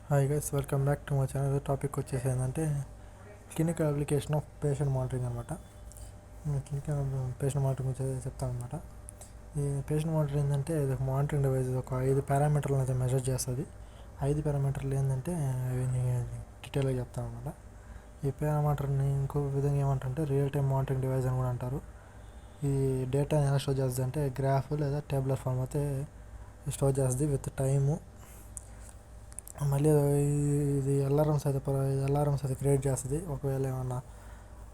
Hi guys, welcome back to my channel. Topic వచ్చేసి ఏంటంటే clinical application of patient monitoring అనమాట. Clinical patient monitoring గురించి చెప్తాను అనమాట. ఈ పేషెంట్ మానిటరింగ్ ఏంటంటే ఇది ఒక మానిటరింగ్ డివైస్, ఒక 5 పారామీటర్లను అయితే మెజర్ చేస్తుంది. 5 పారామీటర్లు ఏంటంటే డీటెయిల్గా చెప్తాను అనమాట. ఈ పారామీటర్ని ఇంకో విధంగా ఏమంటారంటే రియల్ టైమ్ మానిటరింగ్ డివైస్ అని కూడా అంటారు. ఈ డేటాని ఎలా స్టోర్ చేస్తుంది అంటే గ్రాఫ్ లేదా టేబులర్ ఫామ్ అయితే స్టోర్ చేస్తుంది విత్ టైము. మళ్ళీ ఇది అలారమ్స్ అయితే క్రియేట్ చేస్తుంది. ఒకవేళ ఏమన్నా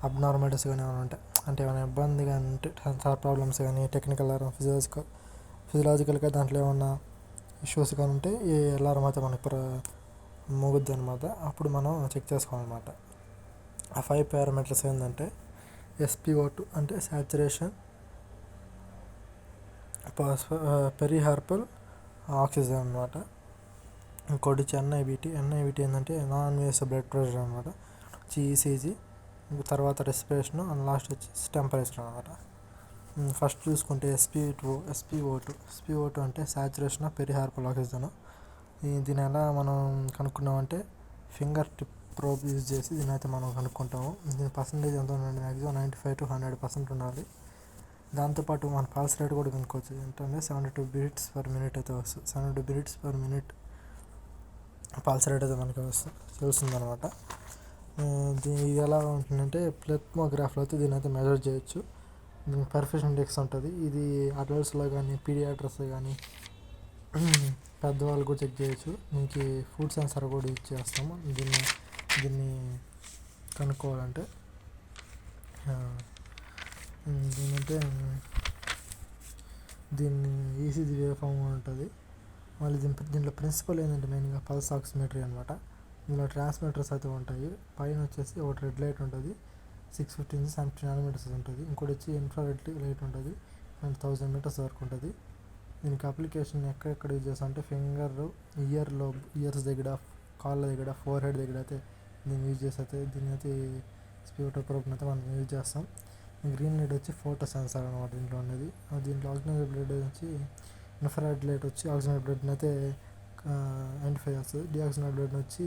అబ్నార్మాలిటీస్ కానీ ఏమైనా ఉంటాయి అంటే ఏమైనా ఇబ్బంది కానీ ఉంటే సెన్సార్ ప్రాబ్లమ్స్ కానీ టెక్నికల్ అలారం ఫిజియలాజికల్గా దాంట్లో ఏమన్నా ఇష్యూస్ కానీ ఉంటే ఈ అలారం అయితే మనకి మోగుద్ది అనమాట. అప్పుడు మనం చెక్ చేసుకోవాలన్నమాట. ఆ 5 పారామీటర్స్ ఏంటంటే SpO2 అంటే సాచురేషన్, పెరిహార్పల్ ఆక్సిజన్ అనమాట. ఇంకోటి వచ్చి NIBT ఏంటంటే నాన్ ఇన్వేసివ్ బ్లడ్ ప్రెషర్ అనమాట. ECG, తర్వాత రెస్పిరేషన్ అండ్ లాస్ట్ వచ్చి టెంపరేచర్ అనమాట. ఫస్ట్ చూసుకుంటే SpO2 అంటే సాచురేషన్ ఆఫ్ పెరిహార్పల్ ఆక్సిజన్. దీని ఎలా మనం కనుక్కున్నామంటే ఫింగర్ టిప్ ప్రోబ్ యూజ్ చేసి దీని అయితే మనం కనుక్కుంటాము. దీని పర్సంటేజ్ ఎంత ఉండాలి, మ్యాక్సిమం 95 to 100% ఉండాలి. దాంతోపాటు మన పల్స్ రేట్ కూడా కనుక్కోవచ్చు. ఏంటంటే 72 beats per minute అయితే వస్తుంది. 72 beats per minute pulse rate అయితే మనకి తెలుస్తుంది అనమాట. ఇది ఎలా ఉంటుందంటే ప్లెత్మోగ్రాఫ్లో అయితే దీని అయితే మెజర్ చేయొచ్చు. దీనికి పర్ఫెక్షన్ ఇండెక్స్ ఉంటుంది. ఇది అడల్ట్స్లో కానీ పీడియాట్రిక్స్లో కానీ పెద్దవాళ్ళు కూడా చెక్ చేయొచ్చు. దీనికి ఫుడ్ సెన్సార్ కూడా యూజ్ చేస్తాము దీన్ని కనుక్కోవాలంటే. ఏంటంటే దీన్ని ECG వేవ్ ఫామ్ ఉంటుంది. మళ్ళీ దీంట్లో ప్రిన్సిపల్ ఏంటంటే మెయిన్గా పల్స్ ఆక్సిమెట్రీ అనమాట. దీనిలో ట్రాన్స్మిటర్స్ అయితే ఉంటాయి. పైన వచ్చేసి ఒకటి రెడ్ లైట్ ఉంటుంది, 650 నుంచి 70 నానోమీటర్స్ ఉంటుంది. ఇంకోటి వచ్చి ఇన్ఫ్రారెడ్ లైట్ ఉంటుంది, 1000 meters వరకు ఉంటుంది. దీనికి అప్లికేషన్ ఎక్కడెక్కడ యూజ్ చేస్తాం అంటే ఫింగర్, ఇయర్స్ దగ్గర, కాళ్ళ దగ్గర, ఫోర్ హెడ్ దగ్గర అయితే దీన్ని యూజ్ చేసి అయితే దీన్ని అయితే SpO2 ప్రోబ్ని అయితే మనం యూజ్ చేస్తాం. గ్రీన్ లైట్ వచ్చి ఫోటో సెన్సార్ అనమాట దీంట్లో ఉన్నది. దీంట్లో ఆక్సిజన్ బ్లడ్ వచ్చి ఇన్ఫ్రారెడ్ లైట్ వచ్చి ఆక్సిజన్ బ్లడ్ని అయితే ఐడెంటిఫై చేస్తుంది. డిఆక్సిజన్ బ్లడ్ని వచ్చి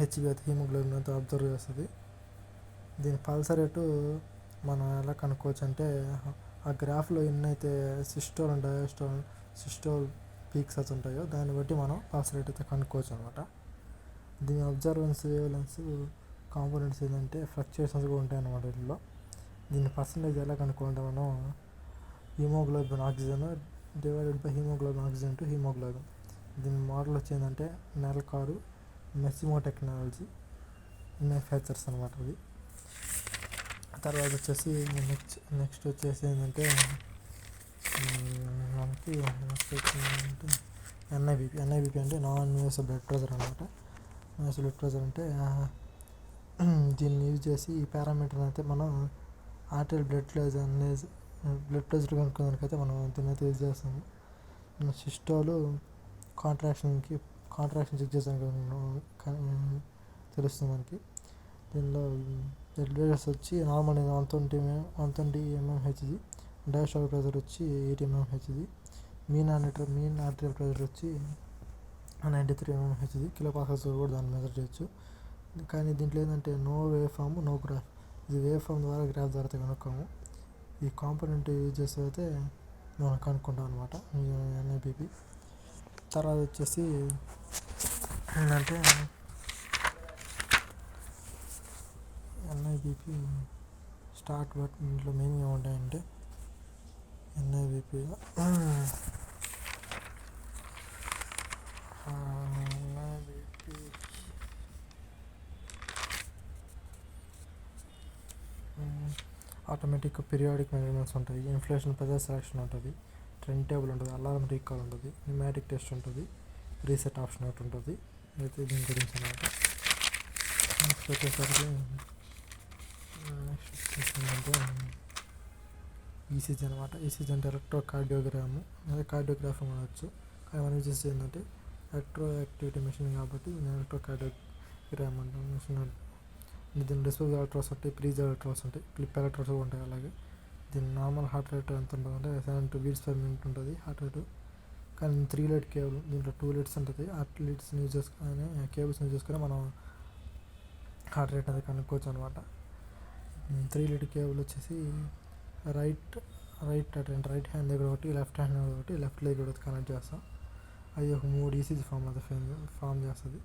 HB అయితే హీమోగ్లోబిన్ అయితే అబ్జర్వ్ చేస్తుంది. దీని పల్స్ రేటు మనం ఎలా కనుక్కోవచ్చు అంటే ఆ గ్రాఫ్లో ఎన్నైతే సిస్టోల్ అండ్ సిస్టోల్ పీక్స్ అయితే ఉంటాయో దాన్ని బట్టి మనం పల్స్ రేట్ అయితే కనుక్కోవచ్చు అనమాట. దీని అబ్జర్వెన్స్ వేవ్లెన్స్ కాంపోనెంట్స్ ఏంటంటే ఫ్లక్చుయేషన్స్ కూడా ఉంటాయి అన్నమాట వీటిలో. దీని పర్సంటేజ్ ఎలా కనుక్కోవాలంటే మనం haemoglobin oxygen divided by haemoglobin oxygen to haemoglobin. దీని మోడల్ వచ్చేందంటే నెల్కారు మెసిమో టెక్నాలజీ మ్యానుఫ్యాక్చర్స్ అనమాట అది. తర్వాత వచ్చేసి నెక్స్ట్ వచ్చేసి ఏంటంటే మనకి NIBP అంటే నాన్ ఇన్వేసివ్ బ్లడ్ ప్రెషర్ అనమాట. ఇన్వేసివ్ బ్లడ్ ప్రెషర్ అంటే దీన్ని యూజ్ చేసి ఈ పారామీటర్ అయితే మనం ఆర్టిరియల్ బ్లడ్ ప్రెషర్ కనుక్కోదానికైతే మనం దీన్ని అయితే యూజ్ చేస్తాము. సిస్టోలు కాంట్రాక్షన్ చెక్ చేసానికి తెలుస్తుంది మనకి. దీనిలో బ్లడ్ ప్రెషర్స్ వచ్చి నార్మల్ 120 mmHg, డయాస్టోలిక్ ప్రెషర్ వచ్చి 80 mmHg, మీన్ ఆర్టిరియల్ ప్రెషర్ వచ్చి 93 mmHg. కిలోపాస్కల్స్ కూడా దాన్ని మెజర్ చేయొచ్చు. కానీ దీంట్లో ఏంటంటే no wave form, no graph. ఇది వేవ్ ఫామ్ ద్వారా, గ్రాఫ్ ద్వారా అయితే కనుక్కోము. ఈ కాంపోనెంట్ యూజ్ చేసి అయితే మనం కనుక్కుంటాం అనమాట NIBP. తర్వాత వచ్చేసి ఏంటంటే NIBP స్టార్ట్ బటన్. ఇంట్లో మెయిన్ ఏముంటాయంటే NIBP ఆటోమేటిక్ పీరియాడిక్ మెజర్మెంట్స్ ఉంటాయి, ఇన్ఫ్లేషన్ ప్రెజర్ సెలెక్షన్ ఉంటుంది, ట్రెండ్ టేబుల్ ఉంటుంది, అలారం రీకాల్ ఉంటుంది, న్యూమాటిక్ టెస్ట్ ఉంటుంది, రీసెట్ ఆప్షన్ ఒకటి ఉంటుంది. అయితే దీని గురించి అనమాట. నెక్స్ట్ వచ్చేసరికి ఏంటంటే ECG అనమాట. ECG అంటే ఎలక్ట్రోకార్డియోగ్రాము, అదే కార్డియోగ్రాఫ్ అనవచ్చు. కానీ మనం యూజ్ చేసేది ఏంటంటే ఎలక్ట్రో యాక్టివిటీ మెషిన్ కాబట్టి ఎలక్ట్రోకార్డియోగ్రామ్ అంటే మెషిన్. దీని డిస్పోజ్ ఎలక్ట్రోడ్స్ ఉంటాయి, ప్రీజ్ ఎలక్ట్రోడ్స్ ఉంటాయి, క్లిప్ ఎలక్ట్రోడ్స్ కూడా ఉంటాయి. అలాగే దీని నార్మల్ హార్ట్ రేట్ ఎంత ఉంటుందంటే 72 beats per minute ఉంటుంది హార్ట్ రేటు. కానీ 3 లైట్ కేబుల్, దీంట్లో 2 లైట్స్ ఉంటుంది. ఆ లైట్స్ని యూజ్ చేసుకొని కేబుల్స్ని యూజ్ చేసుకొని మనం హార్ట్ రేట్ అనేది కనుక్కోవచ్చు అనమాట. 3 లైట్ కేబుల్ వచ్చేసి రైట్ హ్యాండ్ దగ్గర ఒకటి, లెఫ్ట్ హ్యాండ్ దగ్గర ఒకటి, లెఫ్ట్ లెగ్ ఒకటి కనెక్ట్ చేస్తాం. అది ఒక 3 ఈసీజీ ఫామ్ చేస్తుంది.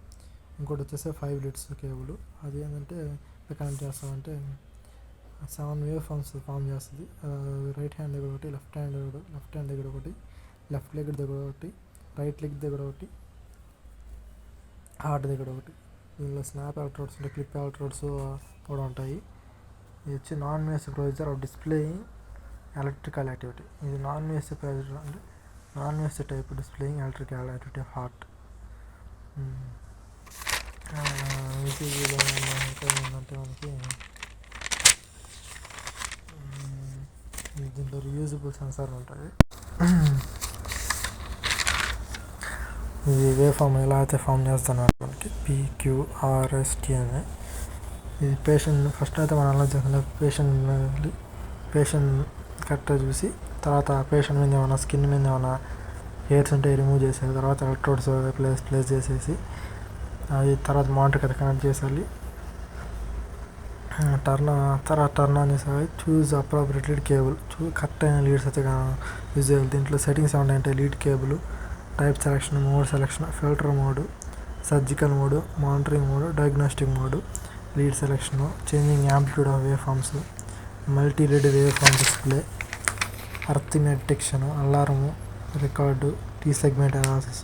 ఇంకోటి వచ్చేసి 5 లైట్స్ కేబుల్, అది ఏంటంటే కనెక్ట్ చేస్తామంటే 7 వేవ్ ఫామ్ చేస్తుంది. రైట్ హ్యాండ్ దగ్గర ఒకటి, లెఫ్ట్ హ్యాండ్ దగ్గర ఒకటి, లెఫ్ట్ లెగ్ దగ్గర ఒకటి, రైట్ లెగ్ దగ్గర ఒకటి, హార్ట్ దగ్గర ఒకటి. దీనిలో స్నాప్ ఎలక్ట్రోడ్స్ ఉంటాయి, క్లిప్ ఎలక్ట్రోడ్స్ కూడా ఉంటాయి. ఇది వచ్చి non invasive procedure of displaying electrical activity. ఇది నాన్ ఇన్వాసివ్ ప్రొసీజర్ అంటే non invasive type displaying electrical activity of heart. ఈసీజీలో ఇంకా ఏంటంటే మనకి దీంట్లో రియూజబుల్ సెన్సార్ ఉంటుంది. ఇది వే ఫామ్ ఎలా అయితే ఫామ్ చేస్తున్నారు మనకి PQRST అని. ఇది ఫస్ట్ అయితే మనం అనలైజ్ చేసిన పేషెంట్ కరెక్ట్గా చూసి, తర్వాత పేషెంట్ మీద ఏమైనా స్కిన్ మీద ఏమైనా హెయిర్స్ ఉంటే రిమూవ్ చేసేది, తర్వాత ఎలక్ట్రోడ్స్ ప్లేస్ చేసేసి అది తర్వాత మానిటర్కి అయితే కనెక్ట్ చేసేయాలి. టర్న్ ఆన్ చేసేది. Choose appropriate lead cable, correct అయిన లీడ్స్ అయితే యూజ్ చేయాలి. దీంట్లో సెట్టింగ్స్ ఏమంటాయంటే lead cable, type selection, mode selection, filter mode, surgical mode, monitoring mode, diagnostic mode, lead selection, changing amplitude of waveforms, multi lead waveform display, earthing detection, alarm, record, T segment analysis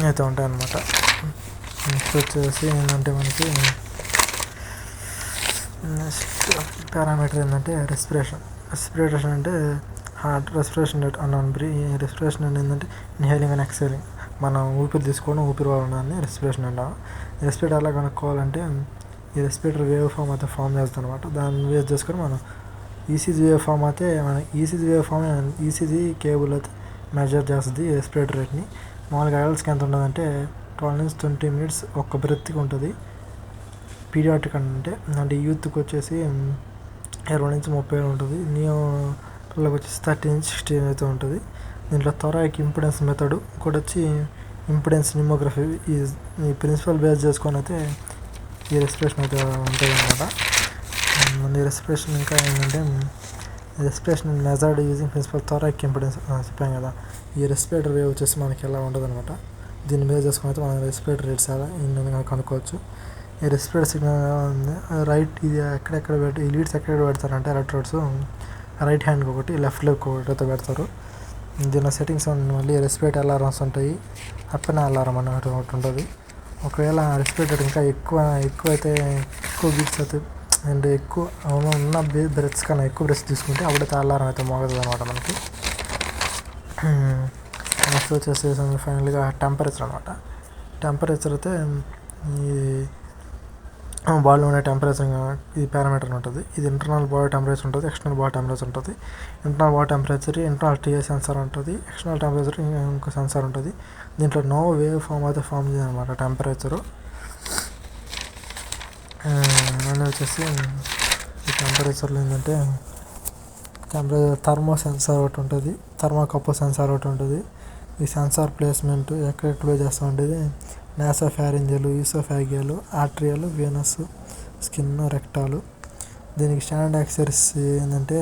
అయితే ఉంటాయన్నమాట. Next వచ్చేసి ఏంటంటే మనకి next parameter ఏంటంటే respiration అంటే heart respiration rate respiration అంటే ఏంటంటే inhaling and exhaling, మనం ఊపిరి తీసుకోవడం, ఊపిరి వదలడాన్ని రెస్పిరేషన్ అంటాం. రెస్పిరేటర్ ఎలా కనుక్కోవాలంటే ఈ రెస్పిరేటర్ వేవ్ ఫామ్ అయితే ఫామ్ చేస్తుంది అనమాట. దాన్ని బేస్ చేసుకొని మనం ఈసీజీ వేవ్ ఫామ్ అయితే ఈసీజీ కేబుల్ అయితే మెజర్ చేస్తుంది ఈ రెస్పిరేటర్ రేట్ని. మామూలుగా అడల్ట్స్కి ఎంత ఉంటుందంటే 12 నుంచి 20 మినిట్స్ ఒక్క బ్రెత్కి ఉంటుంది. పీడియాట్రిక్ అంటే యూత్కి వచ్చేసి 20 నుంచి 30 ఉంటుంది. నియో పిల్లలకు వచ్చేసి 30 నుంచి 60 అయితే ఉంటుంది. దీంట్లో థొరాయిక్ ఇంపిడెన్స్ మెథడ్, ఇంకోటి వచ్చి ఇంపిడెన్స్ నిమోగ్రఫీ. ఈ ప్రిన్సిపల్ బేస్ చేసుకొని అయితే ఈ రెస్పిరేషన్ అయితే ఉంటుంది అన్నమాట. ఈ రెస్పిరేషన్ ఇంకా ఏంటంటే respiration measured using principle thoracic impedance చెప్పాం కదా. ఈ రెస్పిరేటర్ వేవ్ వచ్చేసి మనకి ఎలా ఉంటుంది అనమాట. దీన్ని బేస్ చేసుకొని అయితే మనం రెస్పిరేటర్ రేట్స్ ఎలా కనుక్కోవచ్చు. ఈ రెస్పిరేటర్ సిగ్నల్ ఉంది రైట్, ఇది ఈ లీడ్స్ ఎక్కడ పెడతారంటే ఎలక్ట్రోడ్స్ రైట్ హ్యాండ్కి ఒకటి, లెఫ్ట్ లెగ్ ఒకటి అయితే పెడతారు. దీనిలో సెట్టింగ్స్ మళ్ళీ రెస్పిరేటర్ అలారమ్స్ ఉంటాయి, అప్పనే అలారం అనేది ఒకటి ఉంటుంది. ఒకవేళ రెస్పిరేటర్ ఇంకా ఎక్కువ బీట్స్ అయితే అండ్ ఎక్కువ ఉన్న బ్రెత్స్ కన్నా ఎక్కువ బ్రెత్స్ తీసుకుంటే అప్పుడైతే అలారం అయితే మోగుతుంది అనమాట మనకి. నెక్స్ట్ వచ్చేసి ఫైనల్గా టెంపరేచర్ అనమాట. టెంపరేచర్ అయితే ఈ బాడీలో ఉండే టెంపరేచర్ ఇది పారామీటర్ ఉంటుంది. ఇది ఇంటర్నల్ బాడీ టెంపరేచర్ ఉంటుంది, ఎక్స్టర్నల్ బాడీ టెంపరేచర్ ఉంటుంది. Internal body temperature internal TA sensor ఉంటుంది, ఎక్స్టర్నల్ టెంపరేచర్ ఇంకో సెన్సార్ ఉంటుంది. దీంట్లో నో వేవ్ ఫామ్ అయితే ఫామ్ చేయాలి అనమాట టెంపరేచరు. అండ్ వచ్చేసి ఈ టెంపరేచర్లో ఏంటంటే థర్మో సెన్సార్ ఒకటి ఉంటుంది, థర్మోకపుల్ సెన్సార్ ఒకటి ఉంటుంది. ఈ సెన్సార్ ప్లేస్మెంట్ ఎక్కడ చేస్తూ ఉంటుంది నాసోఫారింజియల్, ఈసోఫాగియల్, ఆర్ట్రియల్, వీనస్, స్కిన్, రెక్టాలు. దీనికి స్టాండర్డ్ యాక్సెసరీస్ ఏంటంటే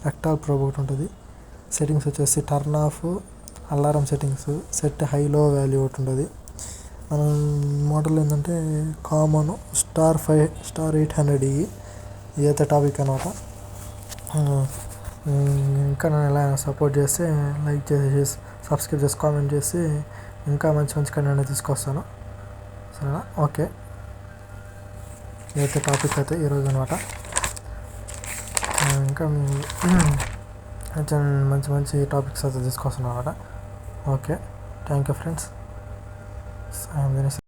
రెక్టాల్ ప్రోబ్ ఒకటి ఉంటుంది. సెట్టింగ్స్ వచ్చేసి turn off, alarm settings, set high లో వాల్యూ ఒకటి ఉంటుంది. మనం మోడల్ ఏంటంటే కామన్ *5 *800 ఇదైతే టాపిక్ అనమాట. ఇంకా నన్ను ఎలా సపోర్ట్ చేస్తే లైక్ చేసి సబ్స్క్రైబ్ చేసి కామెంట్ చేసి ఇంకా మంచి కంటెంట్ తీసుకొస్తాను, సరేనా? ఓకే, ఇదైతే టాపిక్ అయితే ఈరోజు అనమాట. ఇంకా మంచి టాపిక్స్ అయితే తీసుకొస్తున్నాను అనమాట. Okay, thank you friends.